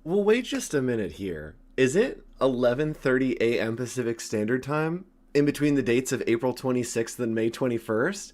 Well, wait just a minute here. Is it 11:30 a.m. Pacific Standard Time in between the dates of April 26th and May 21st?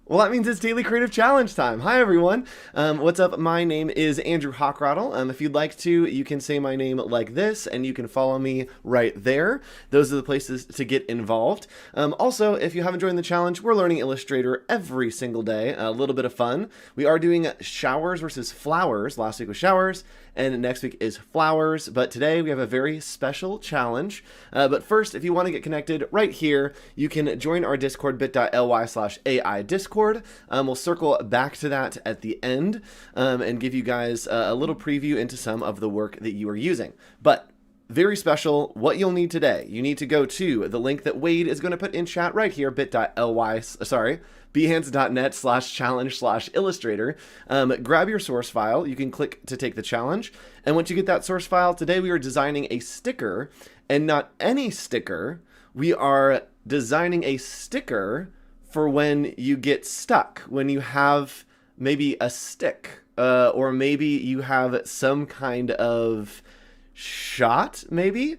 Well, that means it's Daily Creative Challenge time. Hi, everyone. What's up? My name is Andrew Hochradel. If you'd like to, you can say my name like this, and you can follow me right there. Those are the places to get involved. Also, if you haven't joined the challenge, we're learning Illustrator every single day. A little bit of fun. We are doing showers versus flowers. Last week was showers, and next week is flowers. But today we have a very special challenge. But first, if you want to get connected right here, you can join our Discord, bit.ly/AI Discord. We'll circle back to that at the end and give you guys a little preview into some of the work that you are using. But very special, what you'll need today, you need to go to the link that Wade is going to put in chat right here, behance.net/challenge/illustrator. Grab your source file. You can click to take the challenge. And once you get that source file, today we are designing a sticker, and not any sticker. We are designing a sticker for when you get stuck, when you have maybe a stick, or maybe you have some kind of shot, maybe.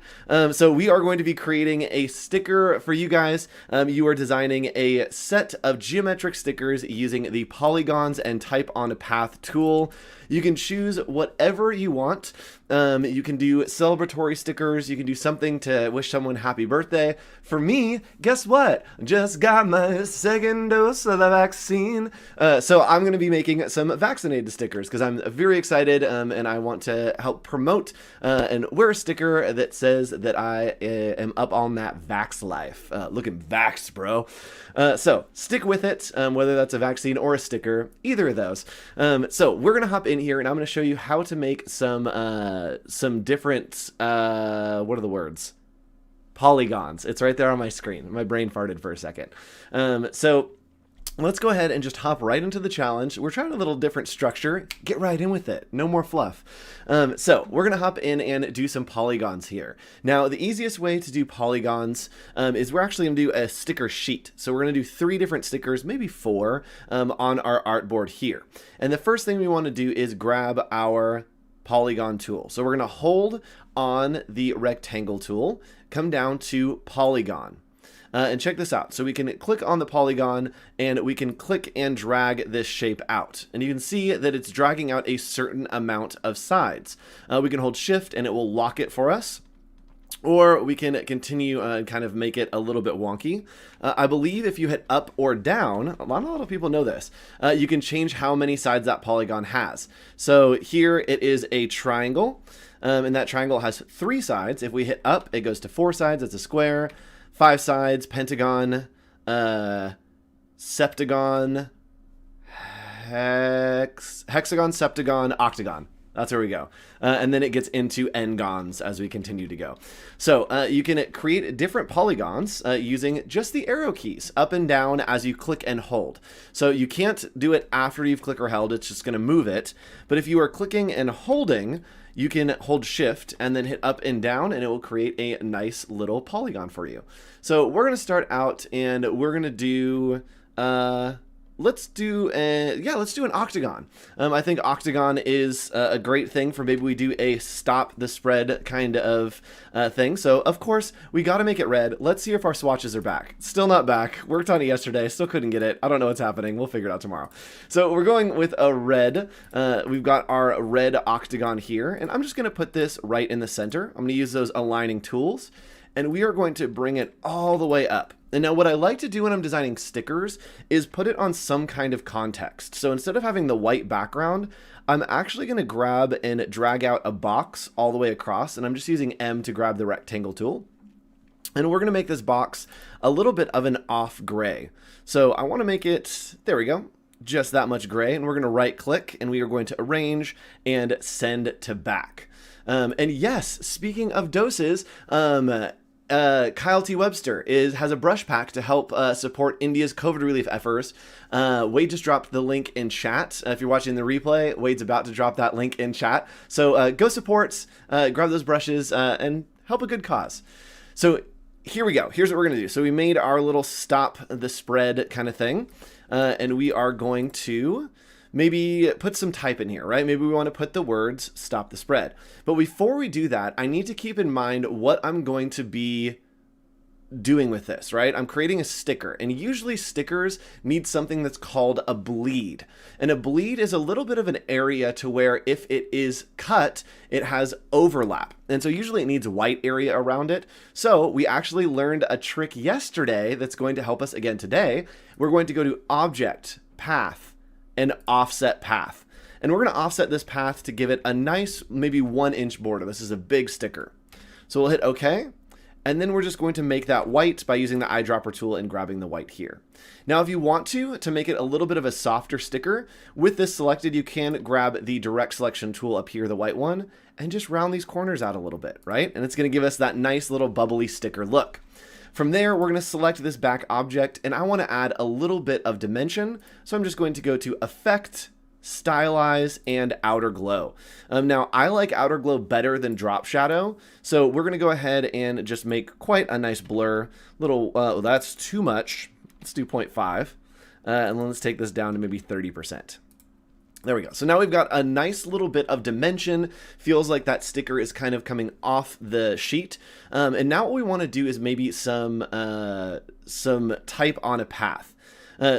So we are going to be creating a sticker for you guys. You are designing a set of geometric stickers using the Polygons and Type on a Path tool. You can choose whatever you want. You can do celebratory stickers. You can do something to wish someone happy birthday. For me, guess what? Just got my second dose of the vaccine. So I'm going to be making some vaccinated stickers because I'm very excited and I want to help promote and wear a sticker that says that I am up on that vax life. Looking vaxxed, bro. So stick with it, whether that's a vaccine or a sticker, either of those. So we're going to hop in here and I'm going to show you how to make some different, what are the words? Polygons. It's right there on my screen. My brain farted for a second. So let's go ahead and just hop right into the challenge. We're trying a little different structure. Get right in with it. No more fluff. So we're going to hop in and do some polygons here. Now, the easiest way to do polygons is we're actually going to do a sticker sheet. So we're going to do 3 different stickers, maybe 4, on our artboard here. And the first thing we want to do is grab our polygon tool. So we're going to hold on the rectangle tool, come down to polygon. And check this out. So we can click on the polygon and we can click and drag this shape out. And you can see that it's dragging out a certain amount of sides. We can hold shift and it will lock it for us. Or we can continue and kind of make it a little bit wonky. I believe if you hit up or down, a lot of people know this, you can change how many sides that polygon has. So here it is a triangle, and that triangle has 3 sides. If we hit up, it goes to 4 sides. It's a square. 5 sides, pentagon, septagon, hexagon, septagon, octagon. That's where we go. And then it gets into n-gons as we continue to go. So you can create different polygons using just the arrow keys up and down as you click and hold. So you can't do it after you've clicked or held. It's just going to move it. But if you are clicking and holding, you can hold shift and then hit up and down and it will create a nice little polygon for you. So we're going to start out and we're going to do, let's do an octagon. I think octagon is a great thing for maybe we do a stop the spread kind of thing. So of course we got to make it red. Let's see if our swatches are back. Still not back. Worked on it yesterday. Still couldn't get it. I don't know what's happening. We'll figure it out tomorrow. So we're going with a red. We've got our red octagon here and I'm just going to put this right in the center. I'm going to use those aligning tools and we are going to bring it all the way up. And now what I like to do when I'm designing stickers is put it on some kind of context. So instead of having the white background, I'm actually going to grab and drag out a box all the way across. And I'm just using M to grab the rectangle tool. And we're going to make this box a little bit of an off gray. So I want to make it, there we go, just that much gray. And we're going to right click and we are going to arrange and send to back. And yes, speaking of doses, Kyle T. Webster has a brush pack to help support India's COVID relief efforts. Wade just dropped the link in chat. If you're watching the replay, Wade's about to drop that link in chat. So go support, grab those brushes, and help a good cause. So here we go. Here's what we're going to do. So we made our little stop the spread kind of thing, and we are going to maybe put some type in here, right? Maybe we want to put the words stop the spread. But before we do that, I need to keep in mind what I'm going to be doing with this, right? I'm creating a sticker, and usually stickers need something that's called a bleed. And a bleed is a little bit of an area to where if it is cut, it has overlap. And so usually it needs a white area around it. So we actually learned a trick yesterday that's going to help us again today. We're going to go to Object, Path, and Offset Path. And we're going to offset this path to give it a nice, maybe 1-inch border. This is a big sticker. So we'll hit OK. And then we're just going to make that white by using the eyedropper tool and grabbing the white here. Now, if you want to make it a little bit of a softer sticker, with this selected, you can grab the direct selection tool up here, the white one, and just round these corners out a little bit, right? And it's going to give us that nice little bubbly sticker look. From there, we're going to select this back object, and I want to add a little bit of dimension. So I'm just going to go to Effect, Stylize, and Outer Glow. Now, I like Outer Glow better than Drop Shadow, so we're going to go ahead and just make quite a nice blur. That's too much. Let's do 0.5, and then let's take this down to maybe 30%. There we go. So now we've got a nice little bit of dimension. Feels like that sticker is kind of coming off the sheet. And now what we want to do is maybe some type on a path.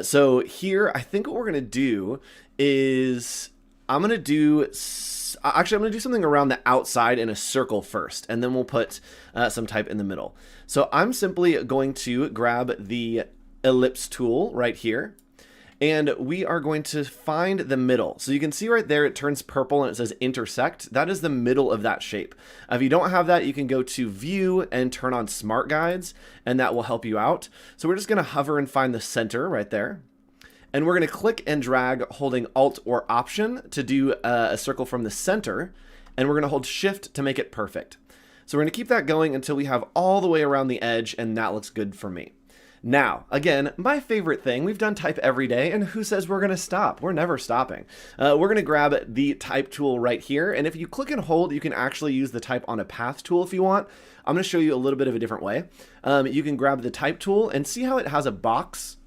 So here, I think what we're going to do is I'm going to do something around the outside in a circle first, and then we'll put some type in the middle. So I'm simply going to grab the ellipse tool right here, and we are going to find the middle. So you can see right there, it turns purple and it says intersect. That is the middle of that shape. If you don't have that, you can go to View and turn on Smart Guides, and that will help you out. So we're just going to hover and find the center right there. And we're going to click and drag holding Alt or Option to do a circle from the center. And we're going to hold Shift to make it perfect. So we're going to keep that going until we have all the way around the edge, and that looks good for me. Now, again, my favorite thing, we've done type every day, and who says we're going to stop? We're never stopping. We're going to grab the type tool right here, and if you click and hold, you can actually use the type on a path tool if you want. I'm going to show you a little bit of a different way. You can grab the type tool and see how it has a box.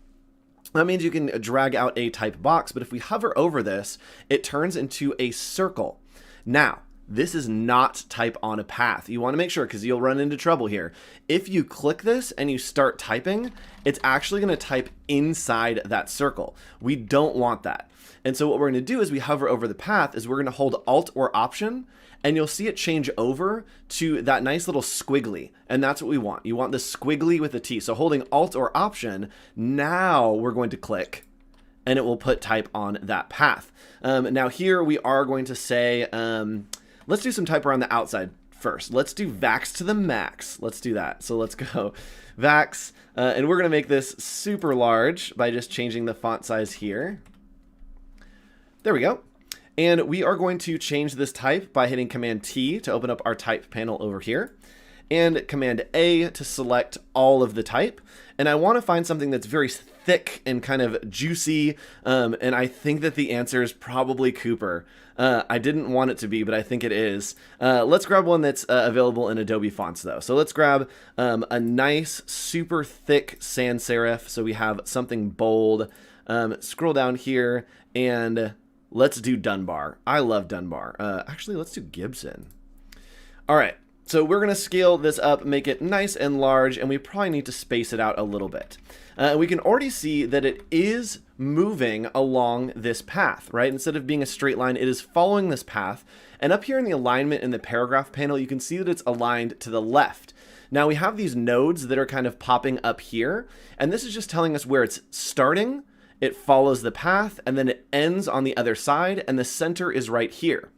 That means you can drag out a type box, but if we hover over this, it turns into a circle. Now, this is not type on a path. You want to make sure, because you'll run into trouble here. If you click this and you start typing, it's actually going to type inside that circle. We don't want that. And so what we're going to do is we hover over the path is we're going to hold Alt or Option, and you'll see it change over to that nice little squiggly. And that's what we want. You want the squiggly with a T. So holding Alt or Option, now we're going to click, and it will put type on that path. Now here we are going to say, let's do some type around the outside first. Let's do Vax to the max. Let's do that. So let's go Vax, and we're going to make this super large by just changing the font size here. There we go. And we are going to change this type by hitting Command T to open up our type panel over here, and Command A to select all of the type. And I want to find something that's very thick and kind of juicy, and I think that the answer is probably Cooper. I didn't want it to be, but I think it is. Let's grab one that's available in Adobe fonts, though. So let's grab a nice, super thick sans serif, so we have something bold. Scroll down here, and let's do Dunbar. I love Dunbar. Actually, let's do Gibson. All right. So we're going to scale this up, make it nice and large, and we probably need to space it out a little bit. We can already see that it is moving along this path, right? Instead of being a straight line, it is following this path. And up here in the alignment in the paragraph panel, you can see that it's aligned to the left. Now we have these nodes that are kind of popping up here, and this is just telling us where it's starting, it follows the path, and then it ends on the other side, and the center is right here.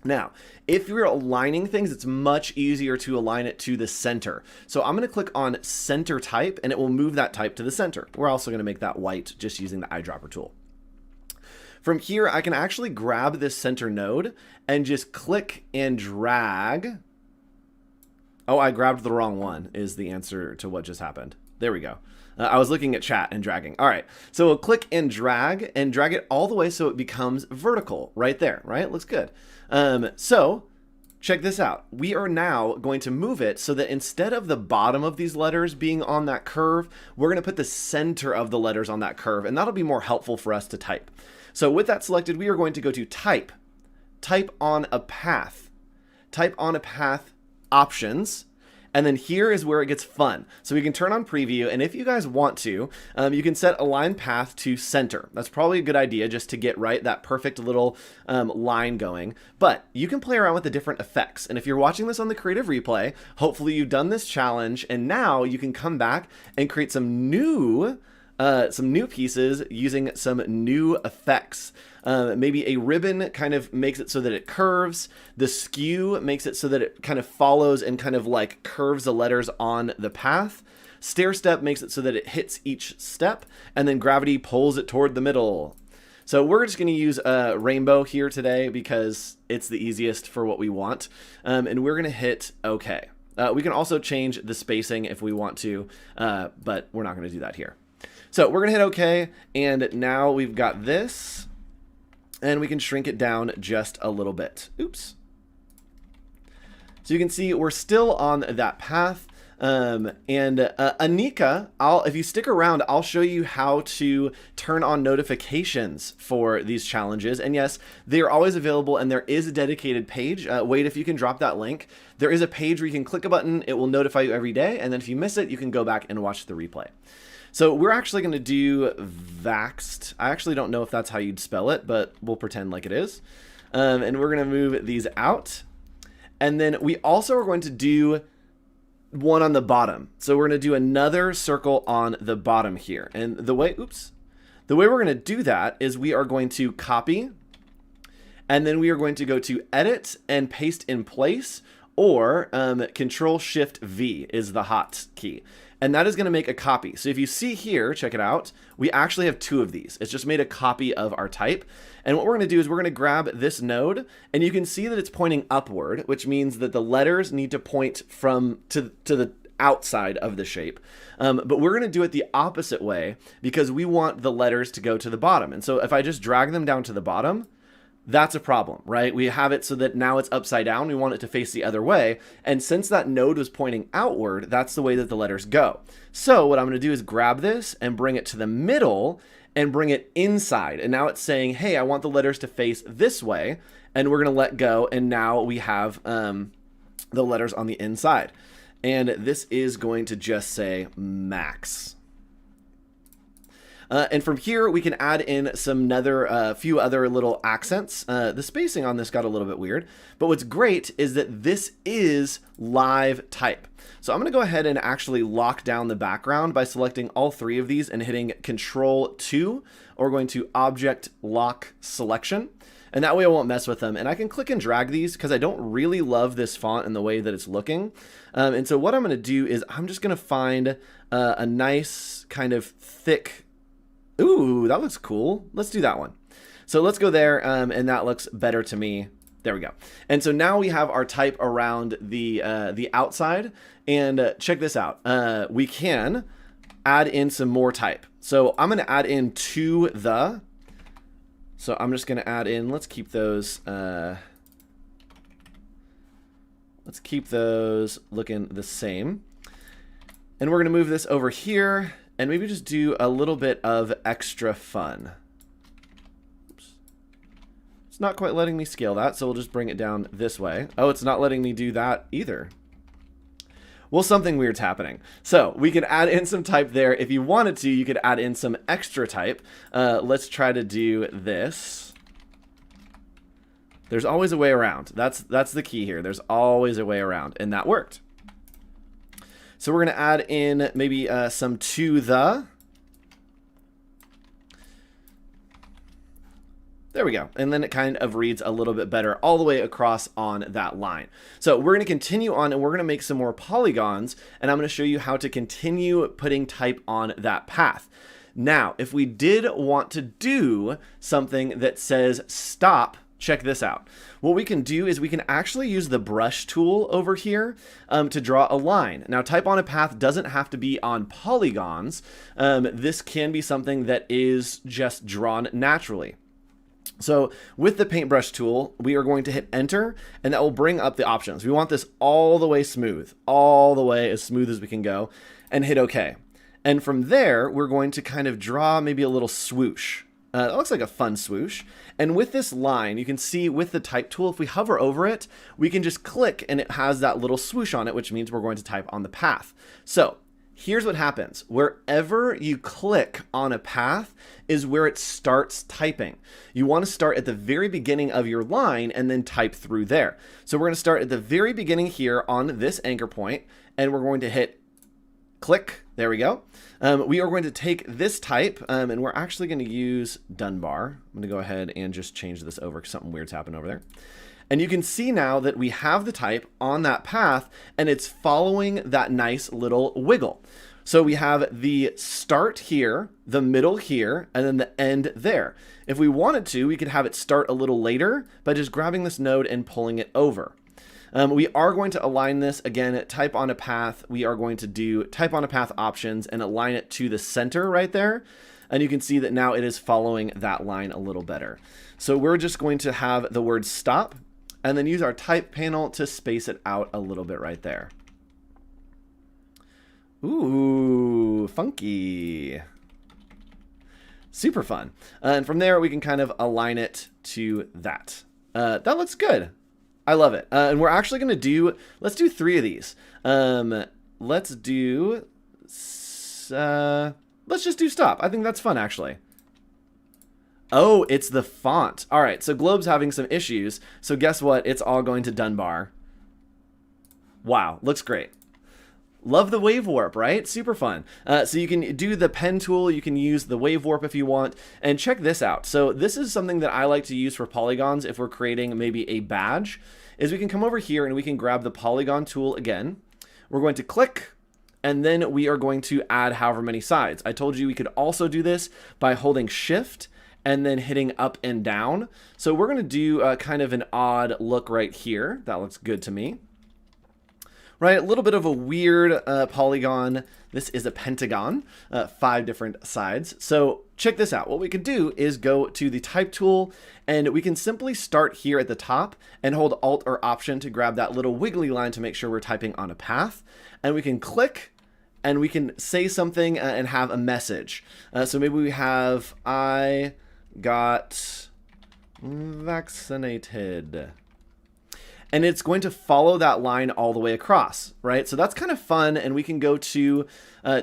Now, if you're aligning things, it's much easier to align it to the center. So I'm going to click on Center Type, and it will move that type to the center. We're also going to make that white just using the eyedropper tool. From here, I can actually grab this center node and just click and drag Oh, I grabbed the wrong one is the answer to what just happened. There we go. I was looking at chat and dragging. All right, so we'll click and drag it all the way so it becomes vertical right there, right? Looks good. So check this out. We are now going to move it so that instead of the bottom of these letters being on that curve, we're going to put the center of the letters on that curve, and that'll be more helpful for us to type. So with that selected, we are going to go to Type, Type on a Path, Type on a Path Options, and then here is where it gets fun. So we can turn on preview, and if you guys want to, you can set align path to center. That's probably a good idea just to get right that perfect little line going. But you can play around with the different effects. And if you're watching this on the Creative Replay, hopefully you've done this challenge, and now you can come back and create some new pieces using some new effects. Maybe a ribbon kind of makes it so that it curves. The skew makes it so that it kind of follows and kind of like curves the letters on the path. Stair step makes it so that it hits each step, and then gravity pulls it toward the middle. So we're just going to use a rainbow here today because it's the easiest for what we want. And we're going to hit OK. We can also change the spacing if we want to, but we're not going to do that here. So we're going to hit OK, and now we've got this, and we can shrink it down just a little bit. Oops. So you can see we're still on that path. Anika, if you stick around, I'll show you how to turn on notifications for these challenges. And yes, they're always available, and there is a dedicated page. Wade, if you can drop that link. There is a page where you can click a button. It will notify you every day. And then if you miss it, you can go back and watch the replay. So we're actually going to do Vaxed. I actually don't know if that's how you'd spell it, but we'll pretend like it is. And we're going to move these out. And then we also are going to do one on the bottom. So we're going to do another circle on the bottom here. And the way we're going to do that is we are going to copy, and then we are going to go to Edit and Paste in Place, or Control-Shift-V is the hot key. And that is going to make a copy. So if you see here, check it out, we actually have two of these. It's just made a copy of our type. And what we're going to do is we're going to grab this node, and you can see that it's pointing upward, which means that the letters need to point from to the outside of the shape. But we're going to do it the opposite way because we want the letters to go to the bottom. And so if I just drag them down to the bottom, that's a problem, right? We have it so that now it's upside down. We want it to face the other way. And since that node was pointing outward, that's the way that the letters go. So what I'm going to do is grab this and bring it to the middle and bring it inside. And now it's saying, hey, I want the letters to face this way. And we're going to let go. And now we have the letters on the inside. And this is going to just say Max. And from here, we can add in some few other little accents. The spacing on this got a little bit weird, but what's great is that this is live type. So I'm going to go ahead and actually lock down the background by selecting all three of these and hitting Control-2, or going to Object Lock Selection. And that way I won't mess with them. And I can click and drag these because I don't really love this font and the way that it's looking. And so what I'm going to do is I'm just going to find a nice kind of thick. Ooh, that looks cool. Let's do that one. So let's go there, and that looks better to me. There we go. And so now we have our type around the outside. And check this out. We can add in some more type. So I'm going to add in to the. So I'm just going to add in. Let's keep those. Let's keep those looking the same. And we're going to move this over here. And maybe just do a little bit of extra fun. Oops. It's not quite letting me scale that, so we'll just bring it down this way. Oh, it's not letting me do that either. Well, something weird's happening. So we can add in some type there. If you wanted to, you could add in some extra type. Let's try to do this. There's always a way around. That's the key here. There's always a way around, and that worked. So we're going to add in maybe some to the. There we go. And then it kind of reads a little bit better all the way across on that line. So we're going to continue on, and we're going to make some more polygons, and I'm going to show you how to continue putting type on that path. Now, if we did want to do something that says stop check this out. What we can do is we can actually use the brush tool over here to draw a line. Now, type on a path doesn't have to be on polygons. This can be something that is just drawn naturally. So with the paintbrush tool, we are going to hit enter, and that will bring up the options. We want this all the way smooth, all the way as smooth as we can go, and hit OK. And from there, we're going to kind of draw maybe a little swoosh. That looks like a fun swoosh. And with this line, you can see with the type tool, if we hover over it, we can just click and it has that little swoosh on it, which means we're going to type on the path. So here's what happens. Wherever you click on a path is where it starts typing. You want to start at the very beginning of your line and then type through there. So we're going to start at the very beginning here on this anchor point, and we're going to hit click. There we go. We are going to take this type, and we're actually going to use Dunbar. I'm going to go ahead and just change this over because something weird's happened over there. And you can see now that we have the type on that path, and it's following that nice little wiggle. So we have the start here, the middle here, and then the end there. If we wanted to, we could have it start a little later by just grabbing this node and pulling it over. We are going to align this again, type on a path. We are going to do type on a path options and align it to the center right there. And you can see that now it is following that line a little better. So we're just going to have the word stop and then use our type panel to space it out a little bit right there. Ooh, funky. Super fun. And from there, we can kind of align it to that. That looks good. I love it. And we're actually going to do, let's do 3 of these. Let's just do stop. I think that's fun, actually. Oh, it's the font. All right, so Globe's having some issues. So guess what? It's all going to Dunbar. Wow, looks great. Love the wave warp, right? Super fun. So you can do the pen tool. You can use the wave warp if you want. And check this out. So this is something that I like to use for polygons if we're creating maybe a badge, is we can come over here and we can grab the polygon tool again. We're going to click, and then we are going to add however many sides. I told you we could also do this by holding shift and then hitting up and down. So we're going to do kind of an odd look right here. That looks good to me. Right, a little bit of a weird polygon. This is a pentagon, 5 different sides. So check this out. What we can do is go to the type tool, and we can simply start here at the top and hold Alt or Option to grab that little wiggly line to make sure we're typing on a path. And we can click, and we can say something and have a message. So maybe we have, I got vaccinated. And it's going to follow that line all the way across, right? So that's kind of fun. And we can go to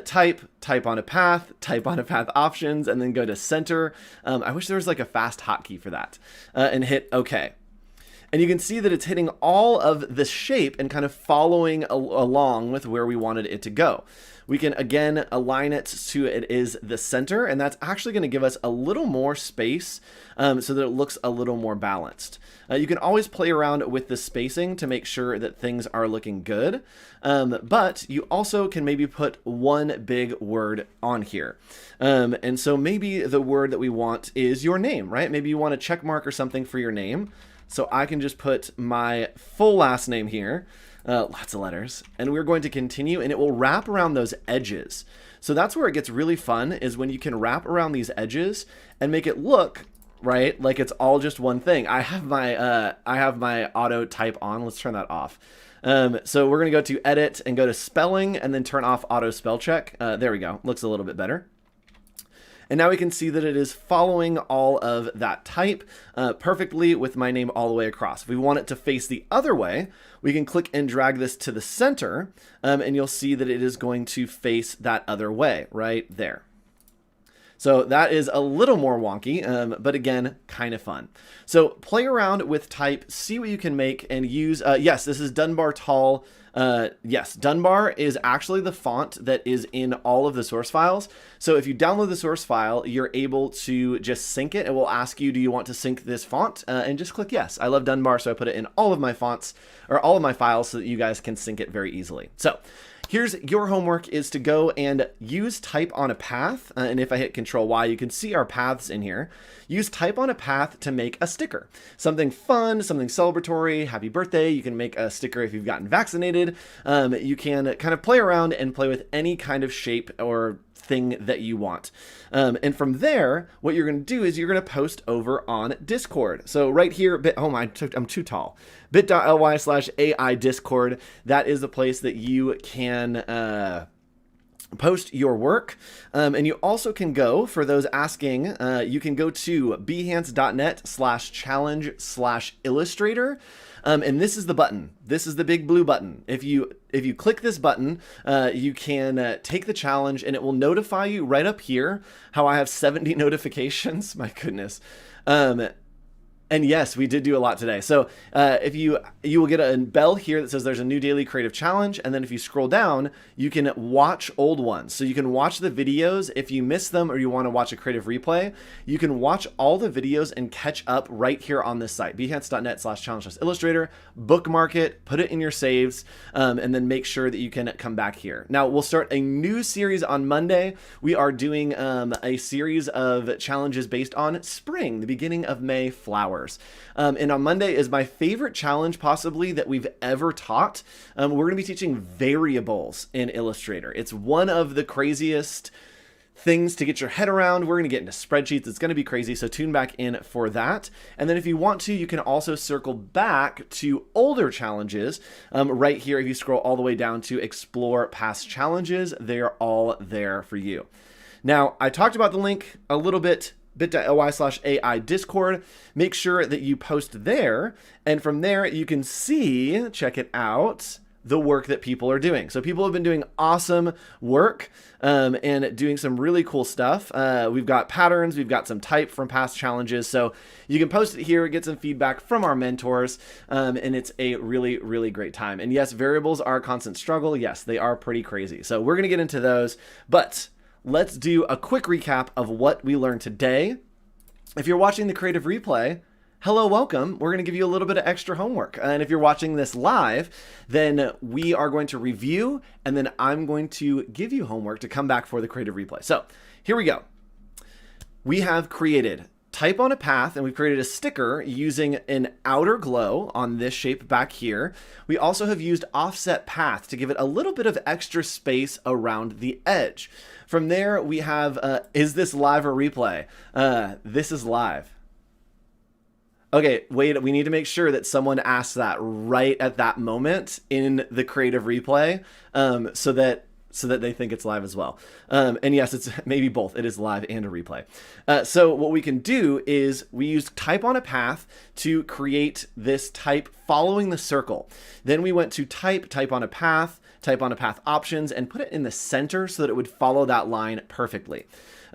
type on a path options, and then go to center. I wish there was like a fast hotkey for that, and hit OK. And you can see that it's hitting all of the shape and kind of following along with where we wanted it to go. We can again align it to it is the center, and that's actually going to give us a little more space so that it looks a little more balanced. You can always play around with the spacing to make sure that things are looking good, but you also can maybe put one big word on here. And so maybe the word that we want is your name, right? Maybe you want a check mark or something for your name. So I can just put my full last name here. Lots of letters, and we're going to continue, and it will wrap around those edges. So that's where it gets really fun, is when you can wrap around these edges and make it look right like it's all just one thing. I have my auto type on. Let's turn that off. So we're gonna go to edit and go to spelling and then turn off auto spell check. There we go. Looks a little bit better. And now we can see that it is following all of that type perfectly with my name all the way across. If we want it to face the other way, we can click and drag this to the center, and you'll see that it is going to face that other way right there. So that is a little more wonky, but again, kind of fun. So play around with type, see what you can make, and use, yes, this is Dunbar Tall. Yes, Dunbar is actually the font that is in all of the source files. So if you download the source file, you're able to just sync it. It will ask you, do you want to sync this font? And just click yes. I love Dunbar, so I put it in all of my fonts or all of my files so that you guys can sync it very easily. So here's your homework is to go and use type on a path. And if I hit Control Y, you can see our paths in here. Use type on a path to make a sticker. Something fun, something celebratory, happy birthday. You can make a sticker if you've gotten vaccinated. You can kind of play around and play with any kind of shape or thing that you want. And from there, what you're going to do is you're going to post over on Discord. So right here, I'm too tall. bit.ly/AI Discord. That is the place that you can post your work. And you also can go, for those asking, you can go to behance.net/challenge/illustrator. And this is the button. This is the big blue button. If you click this button, you can take the challenge and it will notify you right up here how I have 70 notifications. My goodness. And yes, we did do a lot today. So if you will get a bell here that says there's a new daily creative challenge. And then if you scroll down, you can watch old ones. So you can watch the videos. If you miss them or you want to watch a creative replay, you can watch all the videos and catch up right here on this site, behance.net/challenge/illustrator, bookmark it, put it in your saves, and then make sure that you can come back here. Now we'll start a new series on Monday. We are doing a series of challenges based on spring, the beginning of May flowers. And on Monday is my favorite challenge possibly that we've ever taught. We're going to be teaching variables in Illustrator. It's one of the craziest things to get your head around. We're going to get into spreadsheets. It's going to be crazy. So tune back in for that. And then if you want to, you can also circle back to older challenges right here. If you scroll all the way down to explore past challenges, they're all there for you. Now, I talked about the link a little bit, bit.ly/AI Discord. Make sure that you post there. And from there, you can see, check it out, the work that people are doing. So people have been doing awesome work and doing some really cool stuff. We've got patterns, we've got some type from past challenges. So you can post it here, get some feedback from our mentors, and it's a really, really great time. And yes, variables are a constant struggle. Yes, they are pretty crazy. So we're going to get into those, but let's do a quick recap of what we learned today. If you're watching the creative replay, hello, welcome. We're going to give you a little bit of extra homework. And if you're watching this live, then we are going to review, and then I'm going to give you homework to come back for the creative replay. So here we go. We have created type on a path, and we've created a sticker using an outer glow on this shape back here. We also have used offset path to give it a little bit of extra space around the edge. From there, we have, is this live or replay? This is live. Okay, wait, we need to make sure that someone asks that right at that moment in the creative replay so that they think it's live as well. And yes, it's maybe both. It is live and a replay. So what we can do is we use type on a path to create this type following the circle. Then we went to type on a path options, and put it in the center so that it would follow that line perfectly.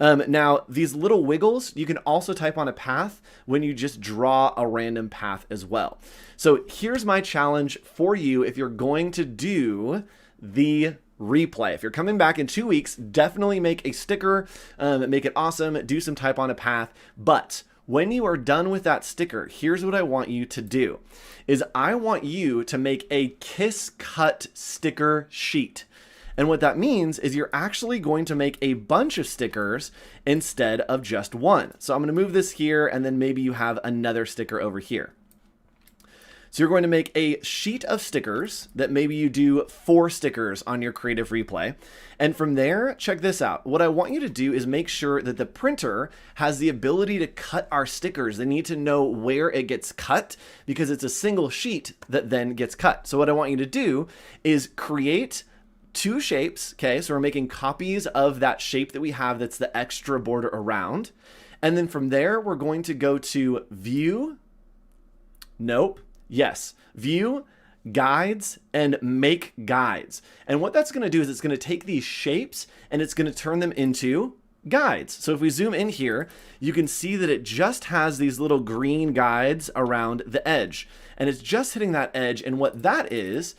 Now, these little wiggles, you can also type on a path when you just draw a random path as well. So here's my challenge for you if you're going to do the replay. If you're coming back in 2 weeks, definitely make a sticker, make it awesome, do some type on a path. But when you are done with that sticker, here's what I want you to do, is I want you to make a kiss cut sticker sheet. And what that means is you're actually going to make a bunch of stickers instead of just one. So I'm going to move this here, and then maybe you have another sticker over here. So you're going to make a sheet of stickers that maybe you do 4 stickers on your creative replay. And from there, check this out. What I want you to do is make sure that the printer has the ability to cut our stickers. They need to know where it gets cut because it's a single sheet that then gets cut. So what I want you to do is create 2 shapes. Okay, so we're making copies of that shape that we have that's the extra border around. And then from there, we're going to go to view. Nope. Yes, view, guides, and make guides. And what that's going to do is it's going to take these shapes and it's going to turn them into guides. So if we zoom in here, you can see that it just has these little green guides around the edge. And it's just hitting that edge. And what that is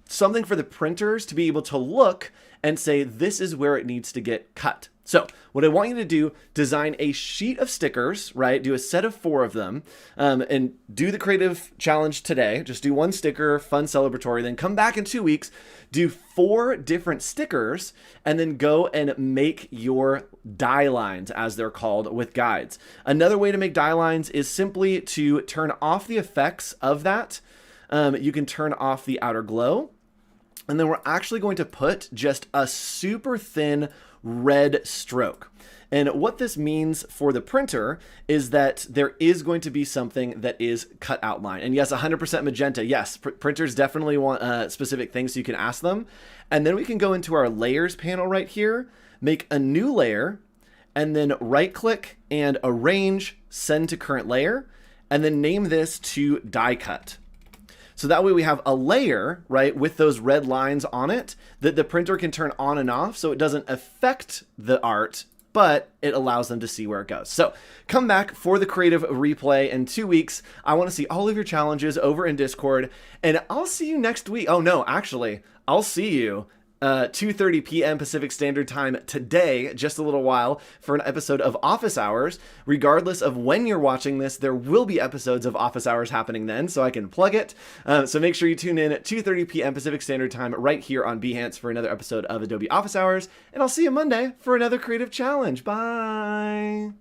something for the printers to be able to look and say, this is where it needs to get cut. So what I want you to do, design a sheet of stickers, right? Do a set of 4 of them, and do the creative challenge today. Just do 1 sticker, fun, celebratory, then come back in 2 weeks, do 4 different stickers, and then go and make your die lines, as they're called, with guides. Another way to make die lines is simply to turn off the effects of that. You can turn off the outer glow, and then we're actually going to put just a super thin red stroke. And what this means for the printer is that there is going to be something that is cut outline. And yes, 100% magenta. Yes, printers definitely want specific things, so you can ask them. And then we can go into our layers panel right here, make a new layer, and then right click and arrange, send to current layer, and then name this to die cut. So that way we have a layer, right, with those red lines on it that the printer can turn on and off, so it doesn't affect the art, but it allows them to see where it goes. So come back for the creative replay in 2 weeks. I want to see all of your challenges over in Discord, and I'll see you next week. Oh no, actually, I'll see you 2:30 p.m. Pacific Standard Time today, just a little while, for an episode of Office Hours. Regardless of when you're watching this, there will be episodes of Office Hours happening then, so I can plug it. So make sure you tune in at 2:30 p.m. Pacific Standard Time right here on Behance for another episode of Adobe Office Hours, and I'll see you Monday for another creative challenge. Bye!